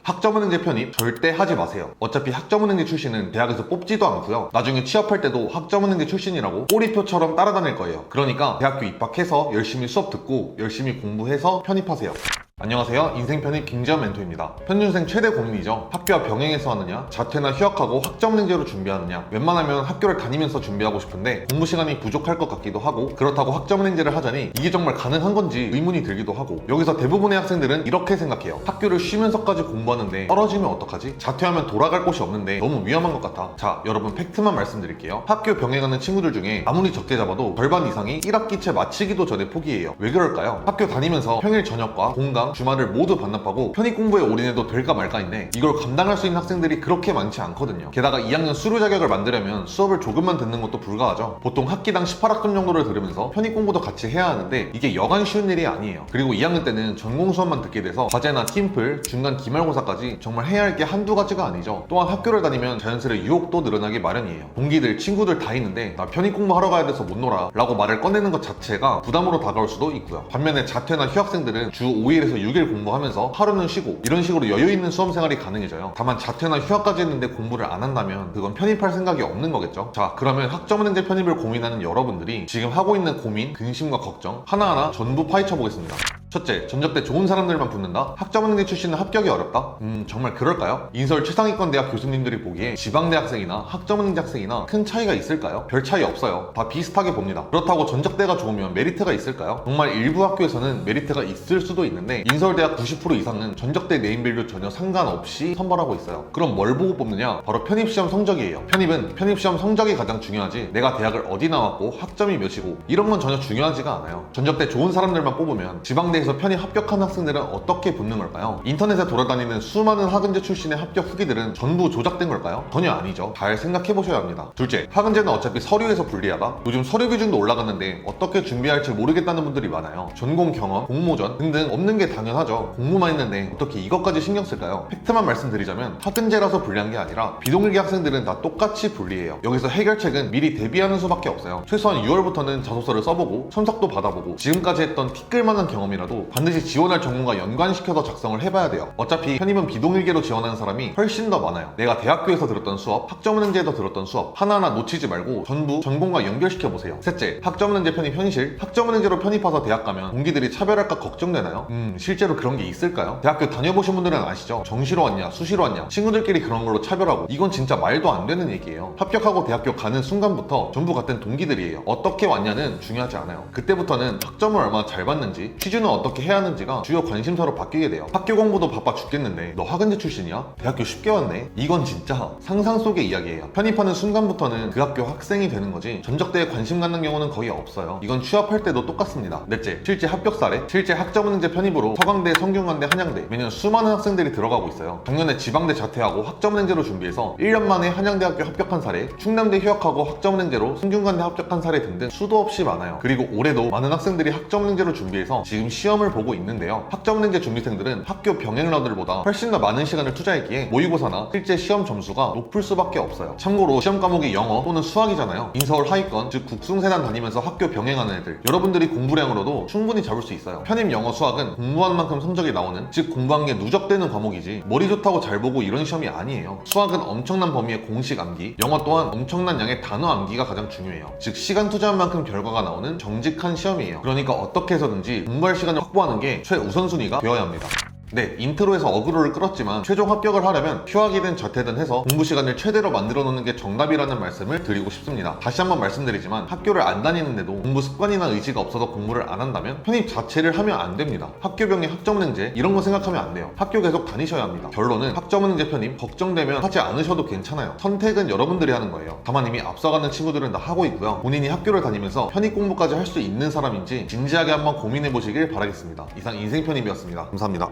학점은행제 편입 절대 하지 마세요. 어차피 학점은행제 출신은 대학에서 뽑지도 않고요. 나중에 취업할 때도 학점은행제 출신이라고 꼬리표처럼 따라다닐 거예요. 그러니까 대학교 입학해서 열심히 수업 듣고 열심히 공부해서 편입하세요. 안녕하세요. 인생 편입 김지현 멘토입니다. 편중생 최대 고민이죠. 학교와 병행해서 하느냐, 자퇴나 휴학하고 학점은행제로 준비하느냐. 웬만하면 학교를 다니면서 준비하고 싶은데 공부 시간이 부족할 것 같기도 하고, 그렇다고 학점은행제를 하자니 이게 정말 가능한 건지 의문이 들기도 하고, 여기서 대부분의 학생들은 이렇게 생각해요. 학교를 쉬면서까지 공부하는데 떨어지면 어떡하지? 자퇴하면 돌아갈 곳이 없는데 너무 위험한 것 같아. 자, 여러분 팩트만 말씀드릴게요. 학교 병행하는 친구들 중에 아무리 적게 잡아도 절반 이상이 1학기 채 마치기도 전에 포기해요. 왜 그럴까요? 학교 다니면서 평일 저녁과 공강, 주말을 모두 반납하고 편입 공부에 올인해도 될까 말까인데 이걸 감당할 수 있는 학생들이 그렇게 많지 않거든요. 게다가 2학년 수료 자격을 만들려면 수업을 조금만 듣는 것도 불가하죠. 보통 학기당 18학점 정도를 들으면서 편입 공부도 같이 해야 하는데 이게 여간 쉬운 일이 아니에요. 그리고 2학년 때는 전공 수업만 듣게 돼서 과제나 팀플, 중간 기말고사까지 정말 해야 할 게 한두 가지가 아니죠. 또한 학교를 다니면 자연스레 유혹도 늘어나기 마련이에요. 동기들, 친구들 다 있는데 나 편입 공부하러 가야 돼서 못 놀아 라고 말을 꺼내는 것 자체가 부담으로 다가올 수도 있고요. 반면에 자퇴나 휴학생들은 주 5일에서 6일 공부하면서 하루는 쉬고 이런 식으로 여유있는 수험생활이 가능해져요. 다만 자퇴나 휴학까지 했는데 공부를 안 한다면 그건 편입할 생각이 없는 거겠죠. 자, 그러면 학점은행제 편입을 고민하는 여러분들이 지금 하고 있는 고민, 근심과 걱정 하나하나 전부 파헤쳐 보겠습니다. 첫째, 전적대 좋은 사람들만 붙는다? 학점은행제 출신은 합격이 어렵다? 정말 그럴까요? 인서울 최상위권 대학 교수님들이 보기에 지방대학생이나 학점은행제 학생이나 큰 차이가 있을까요? 별 차이 없어요. 다 비슷하게 봅니다. 그렇다고 전적대가 좋으면 메리트가 있을까요? 정말 일부 학교에서는 메리트가 있을 수도 있는데 인서울대학 90% 이상은 전적대 네임밸류 전혀 상관없이 선발하고 있어요. 그럼 뭘 보고 뽑느냐? 바로 편입시험 성적이에요. 편입은 편입시험 성적이 가장 중요하지 내가 대학을 어디 나왔고 학점이 몇이고 이런 건 전혀 중요하지가 않아요. 전적대 좋은 사람들만 뽑으면 지방대 에서 편입 합격한 학생들은 어떻게 붙는 걸까요? 인터넷에 돌아다니는 수많은 학은제 출신의 합격 후기들은 전부 조작된 걸까요? 전혀 아니죠. 잘 생각해보셔야 합니다. 둘째, 학은제는 어차피 서류에서 불리하다? 요즘 서류 비중도 올라갔는데 어떻게 준비할지 모르겠다는 분들이 많아요. 전공 경험, 공모전 등등 없는 게 당연하죠. 공부만 했는데 어떻게 이것까지 신경 쓸까요? 팩트만 말씀드리자면 학은제라서 불리한 게 아니라 비동일계 학생들은 다 똑같이 불리해요. 여기서 해결책은 미리 대비하는 수밖에 없어요. 최소한 6월부터는 자소서를 써보고 첨삭도 받아보고 지금까지 했던 티끌만한 경험이라도 반드시 지원할 전공과 연관시켜서 작성을 해봐야 돼요. 어차피 편입은 비동일계로 지원하는 사람이 훨씬 더 많아요. 내가 대학교에서 들었던 수업, 학점은행제에서 들었던 수업 하나하나 놓치지 말고 전부 전공과 연결시켜보세요. 셋째, 학점은행제 편입 현실. 학점은행제로 편입해서 대학 가면 동기들이 차별할까 걱정되나요? 실제로 그런 게 있을까요? 대학교 다녀보신 분들은 아시죠? 정시로 왔냐, 수시로 왔냐, 친구들끼리 그런 걸로 차별하고 이건 진짜 말도 안 되는 얘기예요. 합격하고 대학교 가는 순간부터 전부 같은 동기들이에요. 어떻게 왔냐는 중요하지 않아요. 그때부터는 학점을 얼마나 잘 받는지, 취준은 어떻게 해야 하는지가 주요 관심사로 바뀌게 돼요. 학교 공부도 바빠 죽겠는데 너 학은제 출신이야? 대학교 쉽게 왔네? 이건 진짜 상상 속의 이야기예요. 편입하는 순간부터는 그 학교 학생이 되는 거지 전적대에 관심 갖는 경우는 거의 없어요. 이건 취업할 때도 똑같습니다. 넷째, 실제 합격 사례. 실제 학점은행제 편입으로 서강대, 성균관대, 한양대 매년 수많은 학생들이 들어가고 있어요. 작년에 지방대 자퇴하고 학점은행제로 준비해서 1년 만에 한양대학교 합격한 사례, 충남대 휴학하고 학점은행제로 성균관대 합격한 사례 등등 수도 없이 많아요. 그리고 올해도 많은 학생들이 학점은행제로 준비해서 지금 시험을 보고 있는데요. 학점은행제 준비생들은 학교 병행러들보다 훨씬 더 많은 시간을 투자했기에 모의고사나 실제 시험 점수가 높을 수밖에 없어요. 참고로 시험 과목이 영어 또는 수학이잖아요. 인서울 하위권, 즉 국승세단 다니면서 학교 병행하는 애들, 여러분들이 공부량으로도 충분히 잡을 수 있어요. 편입 영어 수학은 공부한 만큼 성적이 나오는, 즉 공부한 게 누적되는 과목이지 머리 좋다고 잘 보고 이런 시험이 아니에요. 수학은 엄청난 범위의 공식 암기, 영어 또한 엄청난 양의 단어 암기가 가장 중요해요. 즉 시간 투자한 만큼 결과가 나오는 정직한 시험이에요. 그러니까 어떻게 해서든지 공부할 시간을 확보하는 게 최우선순위가 되어야 합니다. 네, 인트로에서 어그로를 끌었지만 최종 합격을 하려면 휴학이든 자퇴든 해서 공부 시간을 최대로 만들어 놓는 게 정답이라는 말씀을 드리고 싶습니다. 다시 한번 말씀드리지만 학교를 안 다니는데도 공부 습관이나 의지가 없어서 공부를 안 한다면 편입 자체를 하면 안 됩니다. 학교병행 학점은행제 이런 거 생각하면 안 돼요. 학교 계속 다니셔야 합니다. 결론은 학점은행제 편입 걱정되면 하지 않으셔도 괜찮아요. 선택은 여러분들이 하는 거예요. 다만 이미 앞서가는 친구들은 다 하고 있고요. 본인이 학교를 다니면서 편입 공부까지 할 수 있는 사람인지 진지하게 한번 고민해 보시길 바라겠습니다. 이상 인생 편입이었습니다. 감사합니다.